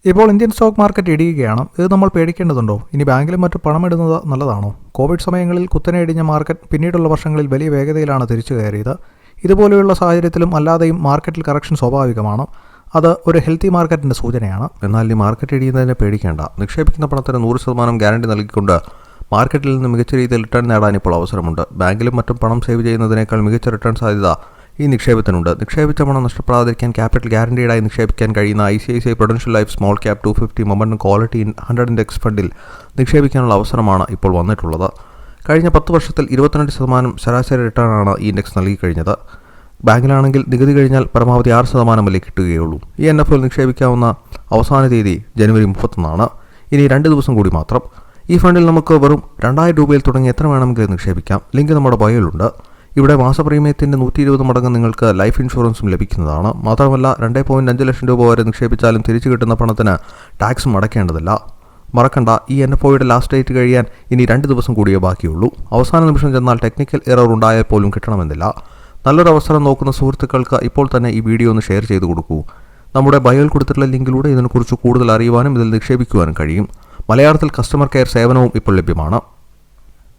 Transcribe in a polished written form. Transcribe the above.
ഇപ്പോൾ Indian stock market ഇടിയുകയാണ്. ഇത് നമ്മൾ പേടിക്കേണ്ടതുണ്ടോ? ഇനി ബാങ്കിലും മറ്റും പണമിടുന്നത് നല്ലതാണോ? കോവിഡ് സമയങ്ങളിൽ കുത്തനെ ഇടിഞ്ഞ മാർക്കറ്റ് പിന്നീടുള്ള വർഷങ്ങളിൽ വലിയ വേഗതയിലാണ് തിരിച്ചു കയറിയത്. ഇതുപോലെയുള്ള സാഹചര്യത്തിലും അല്ലാതെയും മാർക്കറ്റിൽ കറക്ഷൻ സ്വാഭാവികമാണ്. അത് ഒരു ഹെൽത്തി മാർക്കറ്റിൻ്റെ സൂചനയാണ്. എന്നാൽ ഈ മാർക്കറ്റ് ഇടിയുന്നതിനെ പേടിക്കേണ്ട. നിക്ഷേപിക്കുന്ന പണത്തിന് 100% ഗ്യാരണ്ടി നൽകിക്കൊണ്ട് മാർക്കറ്റിൽ നിന്ന് മികച്ച രീതിയിൽ റിട്ടേൺ നേടാൻ ഇപ്പോൾ അവസരമുണ്ട്. ബാങ്കിലും മറ്റും പണം സേവ് ചെയ്യുന്നതിനേക്കാൾ മികച്ച റിട്ടേൺ സാധ്യത ഈ നിക്ഷേപത്തിനുണ്ട്. നിക്ഷേപിച്ച പണം നഷ്ടപ്പെടാതിരിക്കാൻ ക്യാപിറ്റൽ ഗ്യാരണ്ടീഡായി നിക്ഷേപിക്കാൻ കഴിയുന്ന ICICI Prudential Life small cap 250 momentum quality 100 index ഫണ്ടിൽ നിക്ഷേപിക്കാനുള്ള അവസരമാണ് ഇപ്പോൾ വന്നിട്ടുള്ളത്. കഴിഞ്ഞ 10 വർഷത്തിൽ 22% ശരാശരി റിട്ടേണാണ് ഈ ഇൻഡെക്സ് നൽകിക്കഴിഞ്ഞത്. ബാങ്കിലാണെങ്കിൽ നികുതി കഴിഞ്ഞാൽ പരമാവധി 6% വരെ കിട്ടുകയുള്ളൂ. ഈ NFOയിൽ നിക്ഷേപിക്കാവുന്ന അവസാന തീയതി ജനുവരി 31. ഇനി 2 ദിവസം കൂടി മാത്രം. ഈ ഫണ്ടിൽ നമുക്ക് വെറും 2000 രൂപയിൽ തുടങ്ങി എത്ര വേണമെങ്കിലും നിക്ഷേപിക്കാം. ലിങ്ക് നമ്മുടെ ബയോയിലുണ്ട്. ഇവിടെ മാസ പ്രീമിയത്തിൻ്റെ 120 മടങ്ങ് നിങ്ങൾക്ക് ലൈഫ് ഇൻഷുറൻസും ലഭിക്കുന്നതാണ്. മാത്രമല്ല 2.5 ലക്ഷം രൂപ വരെ നിക്ഷേപിച്ചാലും തിരിച്ചു കിട്ടുന്ന പണത്തിന് ടാക്സും അടയ്ക്കേണ്ടതില്ല. മറക്കണ്ട, ഈ NFOയുടെ ലാസ്റ്റ് ഡേറ്റ് കഴിയാൻ ഇനി 2 ദിവസം കൂടിയേ ബാക്കിയുള്ളൂ. അവസാന നിമിഷം ചെന്നാൽ ടെക്നിക്കൽ എറർ ഉണ്ടായാൽ പോലും കിട്ടണമെന്നില്ല. നല്ലൊരു അവസരം നോക്കുന്ന സുഹൃത്തുക്കൾക്ക് ഇപ്പോൾ തന്നെ ഈ വീഡിയോ ഒന്ന് ഷെയർ ചെയ്ത് കൊടുക്കൂ. നമ്മുടെ ബയോയിൽ കൊടുത്തിട്ടുള്ള ലിങ്കിലൂടെ ഇതിനെക്കുറിച്ച് കൂടുതൽ അറിയുവാനും ഇതിൽ നിക്ഷേപിക്കുവാനും കഴിയും. മലയാളത്തിൽ കസ്റ്റമർ കെയർ സേവനവും ഇപ്പോൾ ലഭ്യമാണ്.